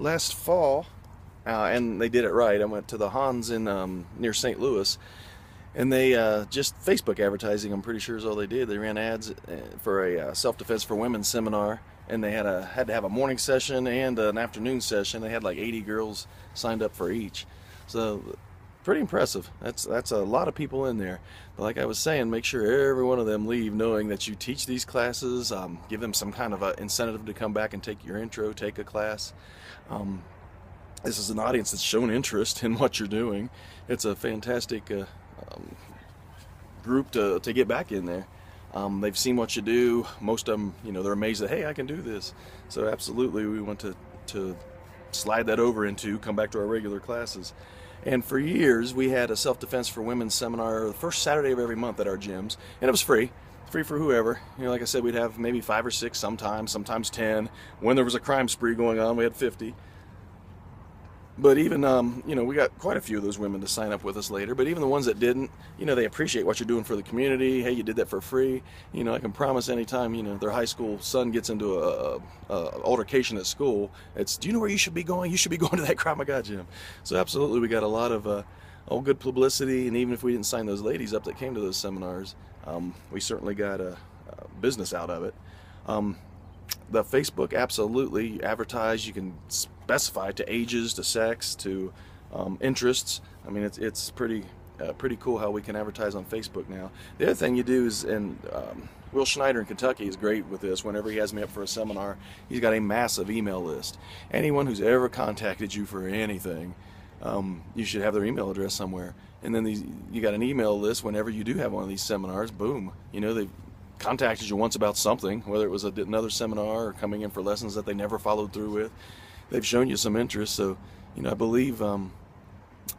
last fall, and they did it right. I went to the Hans in near St. Louis, and they just Facebook advertising, I'm pretty sure, is all they did. They ran ads for a self-defense for women seminar, and they had to have a morning session and an afternoon session. They had like 80 girls signed up for each, so pretty impressive. That's a lot of people in there. But like I was saying, make sure every one of them leave knowing that you teach these classes. Give them some kind of a incentive to come back and take your intro, take a class. This is an audience that's shown interest in what you're doing. It's a fantastic group to get back in there. They've seen what you do. Most of them, they're amazed that, hey, I can do this. So absolutely, we want to slide that over into come back to our regular classes. And for years, we had a self-defense for women seminar the first Saturday of every month at our gyms, and it was free for whoever. Like I said, we'd have maybe 5 or 6 sometimes 10. When there was a crime spree going on, we had 50. But even, we got quite a few of those women to sign up with us later. But even the ones that didn't, they appreciate what you're doing for the community. Hey, you did that for free. I can promise anytime, their high school son gets into a altercation at school, it's, do you know where you should be going? You should be going to that Krav Maga gym. So absolutely, we got a lot of all good publicity. And even if we didn't sign those ladies up that came to those seminars, we certainly got a business out of it. The Facebook, absolutely, advertise. You can specify to ages, to sex, to interests. I mean, it's pretty cool how we can advertise on Facebook now. The other thing you do is, and Will Schneider in Kentucky is great with this. Whenever he has me up for a seminar, he's got a massive email list. Anyone who's ever contacted you for anything, you should have their email address somewhere. And then you got an email list whenever you do have one of these seminars. Boom, they've contacted you once about something, whether it was another seminar or coming in for lessons that they never followed through with. They've shown you some interest. So, I believe, with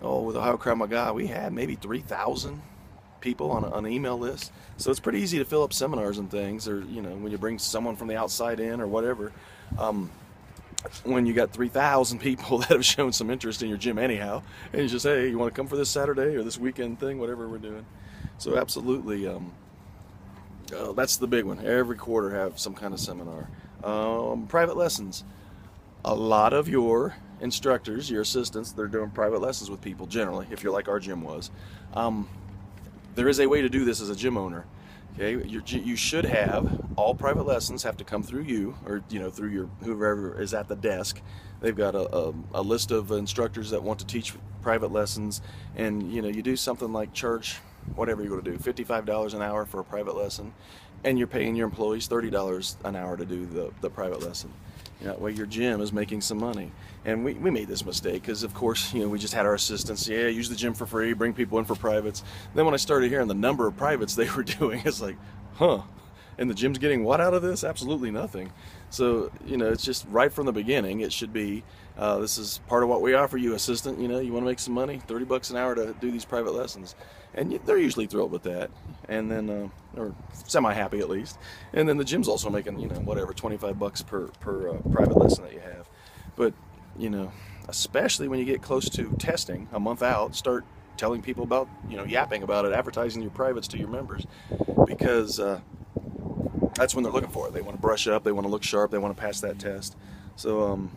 Ohio Krav Maga, we had maybe 3,000 people on an email list. So it's pretty easy to fill up seminars and things, or, when you bring someone from the outside in or whatever. When you got 3,000 people that have shown some interest in your gym anyhow, and you just, hey, you want to come for this Saturday or this weekend thing, whatever we're doing. So absolutely, that's the big one. Every quarter have some kind of seminar. Private lessons. A lot of your instructors, your assistants, they're doing private lessons with people generally, if you're like our gym was. There is a way to do this as a gym owner. Okay, you should have all private lessons have to come through you, or through your whoever is at the desk. They've got a list of instructors that want to teach private lessons, and you do something like charge whatever you're going to do, $55 an hour for a private lesson, and you're paying your employees $30 an hour to do the private lesson. That way your gym is making some money. And we made this mistake because, of course, we just had our assistants, use the gym for free, bring people in for privates. Then when I started hearing the number of privates they were doing, it's like, huh, and the gym's getting what out of this? Absolutely nothing. So, it's just right from the beginning, it should be, this is part of what we offer you, assistant. You want to make some money, $30 an hour to do these private lessons. And they're usually thrilled with that, and then, or semi-happy at least. And then the gym's also making, whatever, $25 per private lesson that you have. But, especially when you get close to testing, a month out, start telling people about, yapping about it, advertising your privates to your members, because that's when they're looking for it. They want to brush up, they want to look sharp, they want to pass that test. So,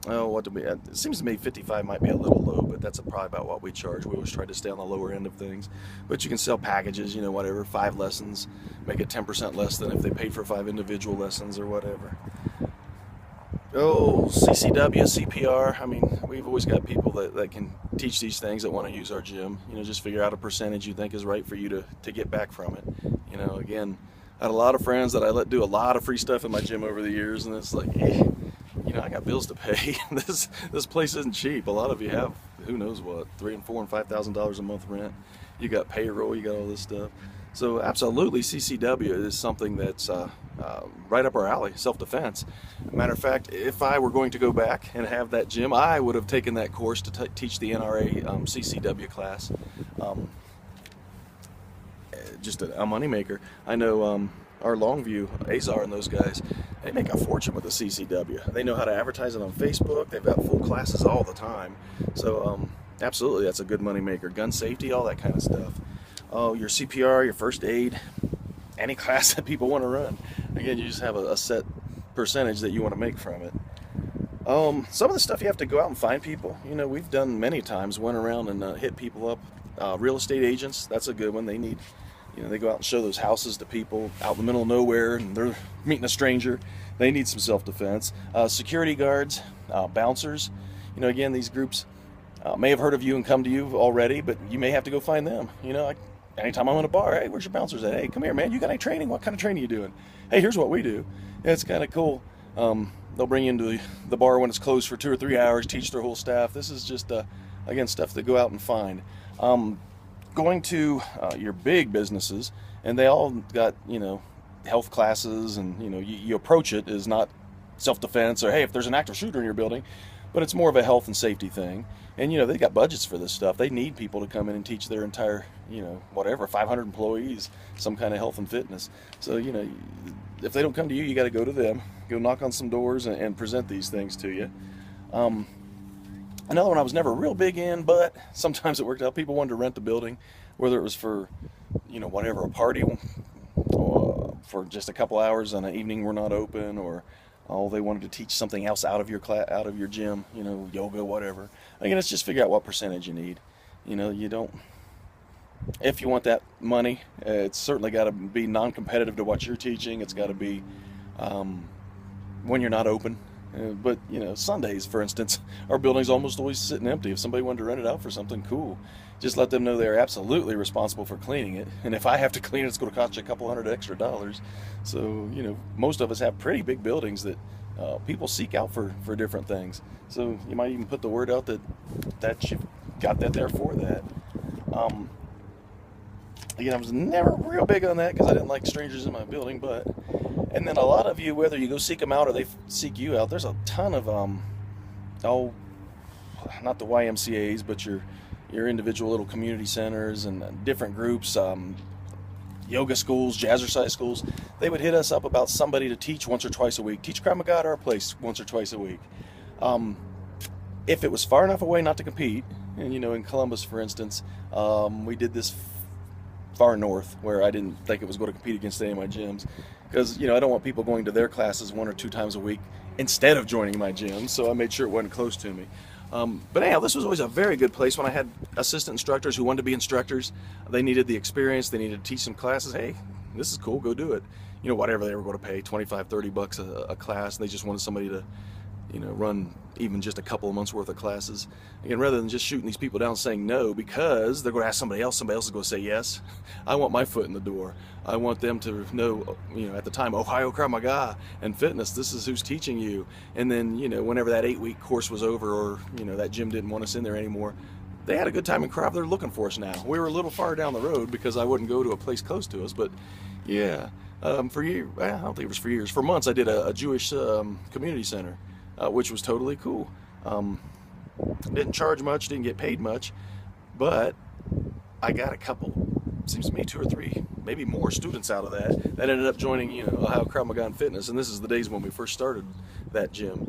it seems to me 55 might be a little low, but that's probably about what we charge. We always try to stay on the lower end of things. But you can sell packages, whatever, 5 lessons, make it 10% less than if they paid for 5 individual lessons or whatever. CCW, CPR, I mean, we've always got people that can teach these things that want to use our gym. Just figure out a percentage you think is right for you to get back from it. Again, I had a lot of friends that I let do a lot of free stuff in my gym over the years, and it's like, I got bills to pay. This place isn't cheap. A lot of you have, who knows what, $3,000 and $4,000 and $5,000 a month rent. You got payroll, you got all this stuff. So absolutely, CCW is something that's right up our alley, self-defense. Matter of fact, if I were going to go back and have that gym, I would have taken that course to teach the NRA CCW class. Just a moneymaker. I know our Longview, Azar and those guys, they make a fortune with the CCW. They know how to advertise it on Facebook. They've got full classes all the time. So absolutely, that's a good moneymaker. Gun safety, all that kind of stuff. Oh, your CPR, your first aid, any class that people want to run. Again, you just have a set percentage that you want to make from it. Some of the stuff you have to go out and find people. You know, we've done many times, went around and hit people up. Real estate agents, that's a good one. They need, you know, they go out and show those houses to people out in the middle of nowhere, and they're meeting a stranger. They need some self-defense. Security guards, bouncers. You know, again, these groups may have heard of you and come to you already, but you may have to go find them. You know, anytime I'm in a bar, hey, where's your bouncers at? Hey, come here, man. You got any training? What kind of training are you doing? Hey, here's what we do. Yeah, it's kind of cool. They'll bring you into the bar when it's closed for 2 or 3 hours, teach their whole staff. This is just, again, stuff to go out and find. Going to your big businesses, and they all got, you know, health classes, and, you know, you approach it as not self-defense or, hey, if there's an active shooter in your building, but it's more of a health and safety thing. And, you know, they got budgets for this stuff. They need people to come in and teach their entire, you know, whatever, 500 employees, some kind of health and fitness. So, you know, if they don't come to you, you got to go to them, go knock on some doors and present these things to you. Another one I was never real big in, but sometimes it worked out. People wanted to rent the building, whether it was for, you know, whatever, a party, or for just a couple hours on an evening we're not open, or they wanted to teach something else out of your out of your gym, you know, yoga, whatever. Again, let's just figure out what percentage you need. You know, you don't. If you want that money, it's certainly got to be non-competitive to what you're teaching. It's got to be when you're not open. But, you know, Sundays, for instance, our building's almost always sitting empty. If somebody wanted to rent it out for something, cool. Just let them know they're absolutely responsible for cleaning it. And if I have to clean it, it's going to cost you a couple $100 extra. So, you know, most of us have pretty big buildings that people seek out for different things. So you might even put the word out that you've got that there for that. Again, I was never real big on that because I didn't like strangers in my building, but, and then a lot of you, whether you go seek them out or they seek you out, there's a ton of, not the YMCAs, but your individual little community centers and different groups, yoga schools, jazzercise schools. They would hit us up about somebody to teach once or twice a week, teach Krav Maga at our place once or twice a week. If it was far enough away not to compete, and, you know, in Columbus, for instance, we did this far north where I didn't think it was going to compete against any of my gyms, because, you know, I don't want people going to their classes 1 or 2 times a week instead of joining my gym, so I made sure it wasn't close to me. But anyhow, this was always a very good place. When I had assistant instructors who wanted to be instructors, they needed the experience, they needed to teach some classes. Hey, this is cool, go do it. You know, whatever they were going to pay, 25, 30 bucks a class, and they just wanted somebody to, you know, run even just a couple of months worth of classes. Again, rather than just shooting these people down saying no because they're going to ask somebody else is going to say yes. I want my foot in the door. I want them to know, you know, at the time, Ohio Krav Maga and fitness, this is who's teaching you. And then, you know, whenever that 8-week course was over, or, you know, that gym didn't want us in there anymore, they had a good time in Krav. They're looking for us now. We were a little far down the road because I wouldn't go to a place close to us, but yeah, for years, I don't think it was for years, for months I did a Jewish community center, which was totally cool. Didn't charge much, didn't get paid much, but I got a couple, seems to me 2 or 3, maybe more students out of that ended up joining, you know, Ohio Krav Maga and Fitness, and this is the days when we first started that gym.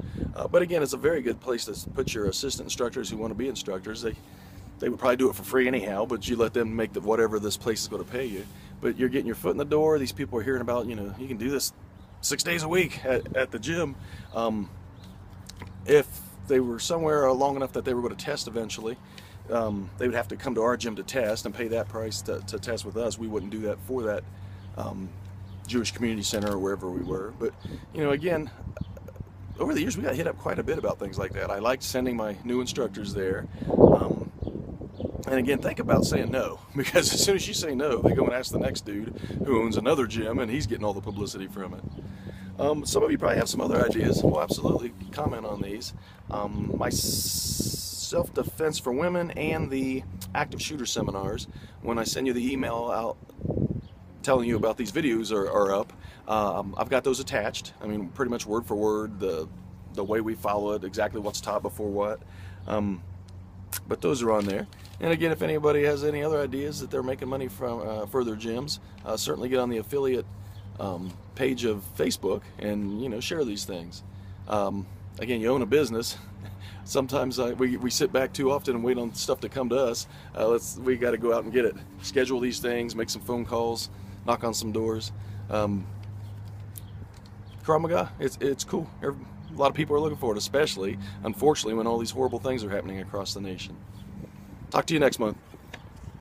But again, it's a very good place to put your assistant instructors who want to be instructors. They would probably do it for free anyhow, but you let them make whatever this place is going to pay you. But you're getting your foot in the door. These people are hearing about, you know, you can do this 6 days a week at the gym. If they were somewhere long enough that they were going to test eventually, they would have to come to our gym to test and pay that price to test with us. We wouldn't do that for that Jewish community center or wherever we were. But, you know, again, over the years we got hit up quite a bit about things like that. I liked sending my new instructors there. And again, think about saying no, because as soon as you say no, they go and ask the next dude who owns another gym, and he's getting all the publicity from it. Some of you probably have some other ideas. Well, absolutely comment on these. My self-defense for women and the active shooter seminars, when I send you the email out telling you about these videos are up, I've got those attached. I mean, pretty much word for word, the way we follow it, exactly what's taught before what. But those are on there. And again, if anybody has any other ideas that they're making money from for their gyms, certainly get on the affiliate page of Facebook and, you know, share these things. Again, you own a business. Sometimes we sit back too often and wait on stuff to come to us. We got to go out and get it. Schedule these things, make some phone calls, knock on some doors. Krav Maga, it's cool. a lot of people are looking for it, especially, unfortunately, when all these horrible things are happening across the nation. Talk to you next month.